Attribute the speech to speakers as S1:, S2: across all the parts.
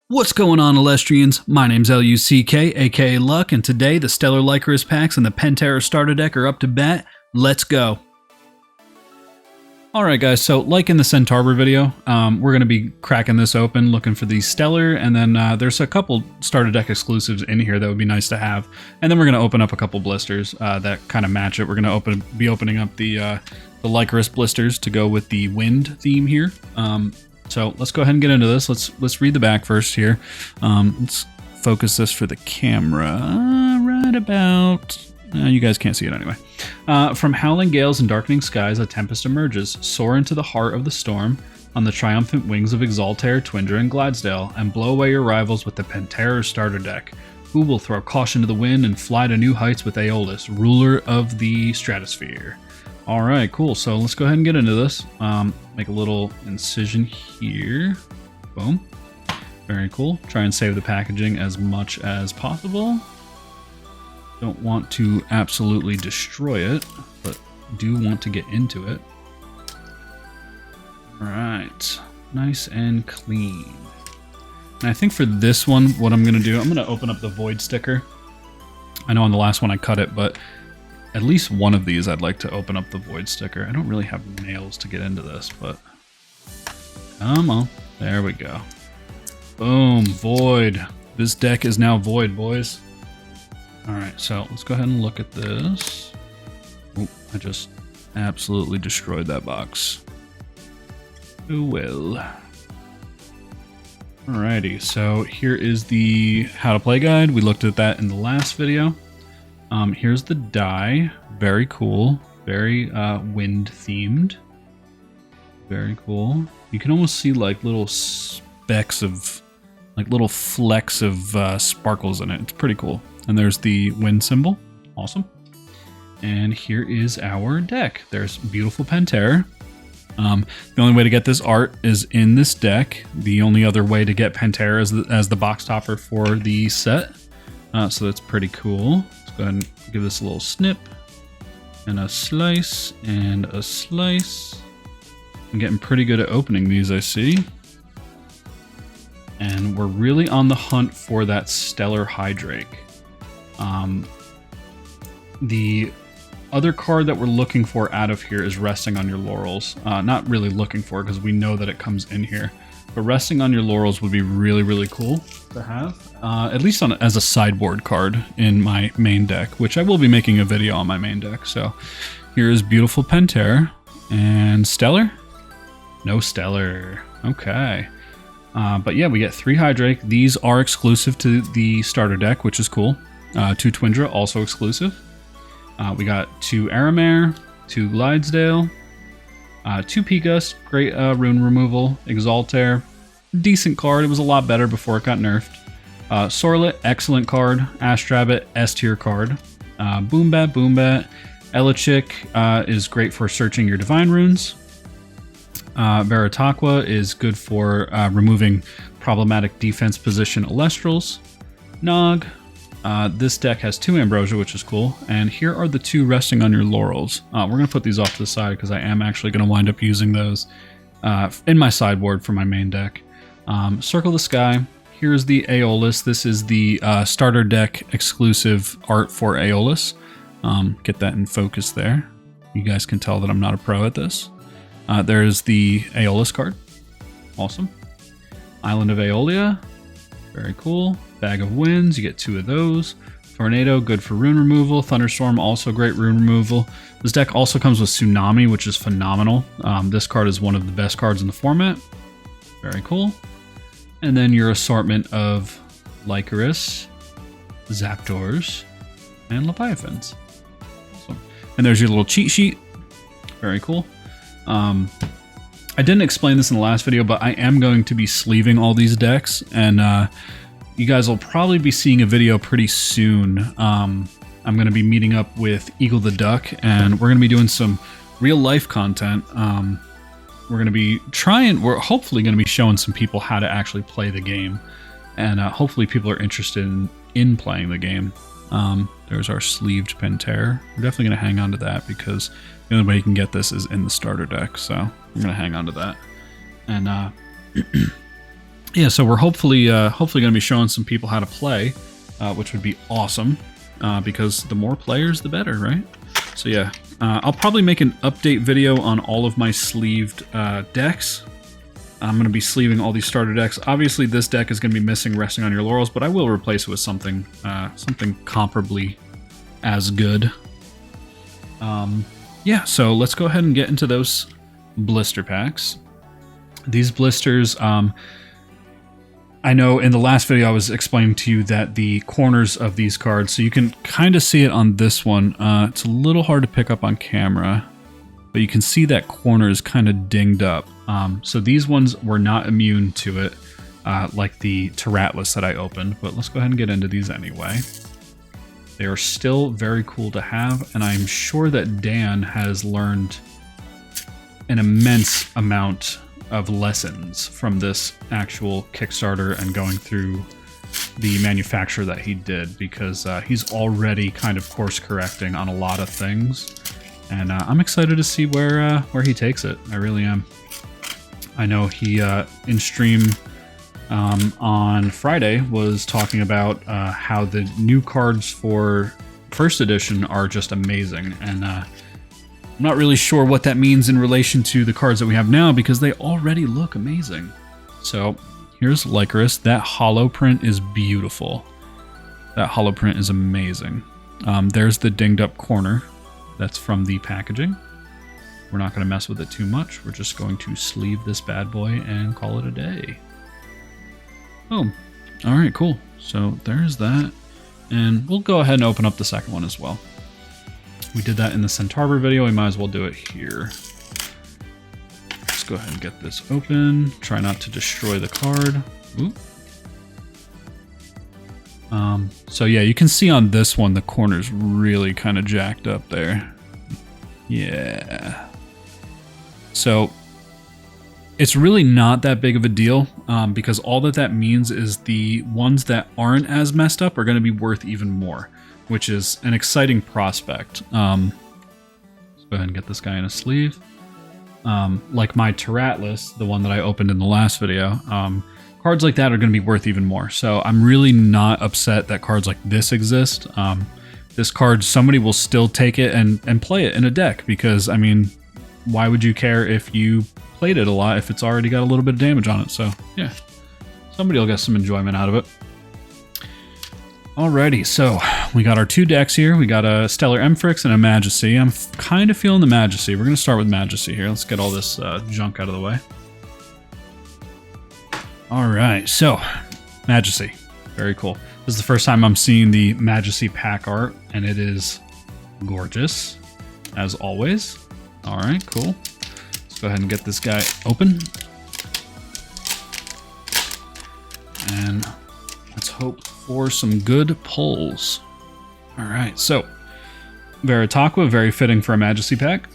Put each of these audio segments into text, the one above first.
S1: What's going on, Elestrians? My name's LUCK, aka Luck, and today the Stellar Blisters packs and the Penterror Starter deck are up to bat. Let's go! Alright guys, so like in the Centaur video, we're going to be cracking this open, looking for the Stellar, and then there's a couple Starter deck exclusives in here that would be nice to have. And then we're going to open up a couple blisters that kind of match it. We're going to be opening up the Lycoris blisters to go with the wind theme here. So let's go ahead and get into this. Let's read the back first here. Let's focus this for the camera right about... you guys can't see it anyway. From howling gales and darkening skies, a tempest emerges. Soar into the heart of the storm on the triumphant wings of Exaltair, Twindra, and Gladesdale, and blow away your rivals with the Penterror Starter deck. Who will throw caution to the wind and fly to new heights with Aeolus, ruler of the stratosphere? All right, cool. So let's go ahead and get into this. Make a little incision here. Boom. Very cool. Try and save the packaging as much as possible. Don't want to absolutely destroy it, but do want to get into it. All right. Nice and clean. And I think for this one, what I'm going to do, I'm going to open up the void sticker. I know on the last one I cut it, but at least one of these I'd like to open up the void sticker. I don't really have nails to get into this, but come on. There we go. Boom, void. This deck is now void, boys. All right, so let's go ahead and look at this. Oh, I just absolutely destroyed that box. Oh well. Alrighty, so here is the how to play guide. We looked at that in the last video. Here's the die. Very cool. Very wind themed. Very cool. You can almost see like little specks of, like little flecks of sparkles in it. It's pretty cool. And there's the wind symbol. Awesome. And here is our deck. There's beautiful Penterror. The only way to get this art is in this deck. The only other way to get Penterror is as the box topper for the set. So that's pretty cool. Let's go ahead and give this a little snip. And a slice. And a slice. I'm getting pretty good at opening these, I see. And we're really on the hunt for that Stellar Hydrake. The other card that we're looking for out of here is Resting on Your Laurels. Not really looking for because we know that it comes in here. But Resting on Your Laurels would be really, really cool to have. At least as a sideboard card in my main deck, which I will be making a video on my main deck. So here is beautiful Penterror. And Stellar? No Stellar. Okay. But yeah, we get 3 Hydrake. These are exclusive to the starter deck, which is cool. 2 Twindra, also exclusive. We got 2 Aramare, 2 Gladesdale, 2 Pikas, great rune removal, Exaltair, decent card. It was a lot better before it got nerfed. Sorlet, excellent card. Astrabbit, S tier card. Boombat. Elechick is great for searching your divine runes. Veritaqua is good for removing problematic defense position Elestrals. Nog. This deck has 2 Ambrosia, which is cool. And here are the 2 Resting on Your Laurels. We're going to put these off to the side because I am actually going to wind up using those in my sideboard for my main deck. Circle the Sky. Here's the Aeolus. This is the starter deck exclusive art for Aeolus. Get that in focus there. You guys can tell that I'm not a pro at this. There's the Aeolus card. Awesome. Island of Aeolia. Very cool. Bag of Winds. You get 2 of those. Tornado, good for rune removal. Thunderstorm, also great rune removal. This deck also comes with Tsunami, which is phenomenal. This card is one of the best cards in the format. Very cool. And then your assortment of Lycoris, Zapdors, and Leviathans. Awesome. And there's your little cheat sheet. Very cool. I didn't explain this in the last video, but I am going to be sleeving all these decks, and you guys will probably be seeing a video pretty soon. I'm going to be meeting up with Eagle the Duck, and we're going to be doing some real life content. We're hopefully going to be showing some people how to actually play the game, and hopefully people are interested in playing the game. There's our sleeved Penterror. We're definitely going to hang on to that because the only way you can get this is in the starter deck, so we're going to hang on to that. And yeah, so we're hopefully going to be showing some people how to play, which would be awesome, because the more players, the better, right? So yeah, I'll probably make an update video on all of my sleeved decks. I'm going to be sleeving all these starter decks. Obviously, this deck is going to be missing Resting on Your Laurels, but I will replace it with something comparably as good. Yeah, so let's go ahead and get into those blister packs. These blisters, I know in the last video I was explaining to you that the corners of these cards, so you can kind of see it on this one. It's a little hard to pick up on camera, but you can see that corner is kind of dinged up. So these ones were not immune to it, like the Terratlas that I opened, but let's go ahead and get into these anyway. They are still very cool to have, and I'm sure that Dan has learned an immense amount of lessons from this actual Kickstarter and going through the manufacturer that he did, because he's already kind of course correcting on a lot of things, and I'm excited to see where he takes it. I really am. I know he in stream on Friday was talking about how the new cards for first edition are just amazing, and I'm not really sure what that means in relation to the cards that we have now, because they already look amazing. So here's Lycoris. That hollow print is beautiful. That hollow print is amazing. There's the dinged up corner. That's from the packaging. We're not going to mess with it too much. We're just going to sleeve this bad boy and call it a day. Boom. All right, cool. So there's that. And we'll go ahead and open up the second one as well. We did that in the Centaur video. We might as well do it here. Let's go ahead and get this open. Try not to destroy the card. Ooh. So yeah, you can see on this one, the corner's really kind of jacked up there. Yeah. So it's really not that big of a deal, because all that means is the ones that aren't as messed up are going to be worth even more, which is an exciting prospect. Let's go ahead and get this guy in a sleeve. Like my Terratlas, the one that I opened in the last video, cards like that are going to be worth even more. So I'm really not upset that cards like this exist. This card, somebody will still take it and play it in a deck, because, I mean, why would you care if you played it a lot if it's already got a little bit of damage on it? So, yeah, somebody will get some enjoyment out of it. Alrighty, so we got our two decks here. We got a Stellar Emphyrix and a Majesty. I'm kind of feeling the Majesty. We're going to start with Majesty here. Let's get all this junk out of the way. Alright, so Majesty. Very cool. This is the first time I'm seeing the Majesty pack art, and it is gorgeous, as always. Alright, cool. Let's go ahead and get this guy open. And let's hope for some good pulls. Alright, so Veritaqua, very fitting for a Majesty pack.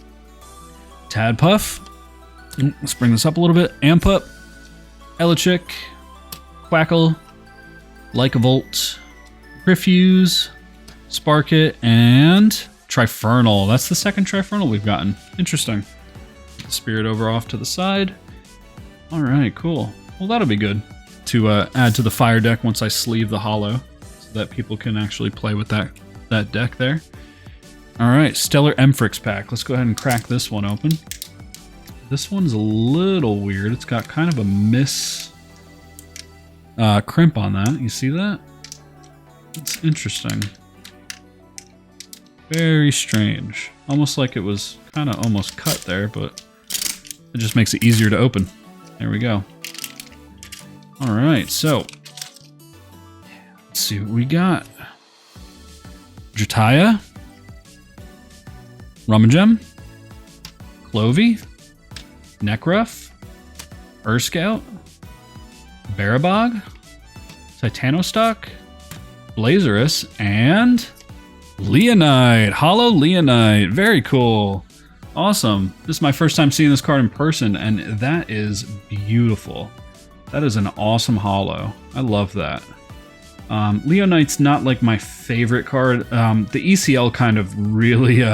S1: Tadpuff. Let's bring this up a little bit. Ampup. Elichick. Quackle. Lycavolt. Refuse. Sparkit. And Trifernal. That's the second Trifernal we've gotten. Interesting. Spirit over off to the side. Alright, cool. Well, that'll be good to add to the fire deck once I sleeve the hollow, so that people can actually play with that deck there. Alright, Stellar Emphyrix pack. Let's go ahead and crack this one open. This one's a little weird. It's got kind of a crimp on that. You see that? It's interesting. Very strange. Almost like it was kind of almost cut there, but it just makes it easier to open. There we go. Alright, so let's see what we got. Jataya, Rummagem, Clovey, Nekruff, Urscout, Barabog, Titanostock, Blazerus, and Leonite. Hollow Leonite. Very cool. Awesome. This is my first time seeing this card in person, and that is beautiful. That is an awesome hollow. I love that. Leonite's not like my favorite card. The ECL kind of really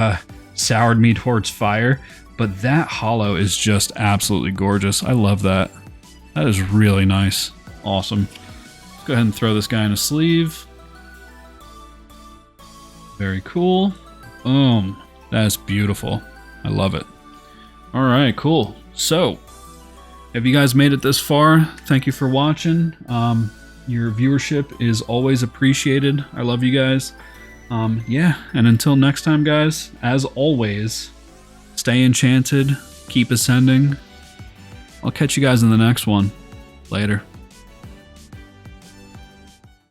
S1: soured me towards fire, but that hollow is just absolutely gorgeous. I love that. That is really nice. Awesome. Let's go ahead and throw this guy in a sleeve. Very cool. Boom. That's beautiful. I love it. All right, cool. So, if you guys made it this far, thank you for watching. Your viewership is always appreciated. I love you guys. Yeah, and until next time, guys, as always, stay enchanted, keep ascending. I'll catch you guys in the next one. Later.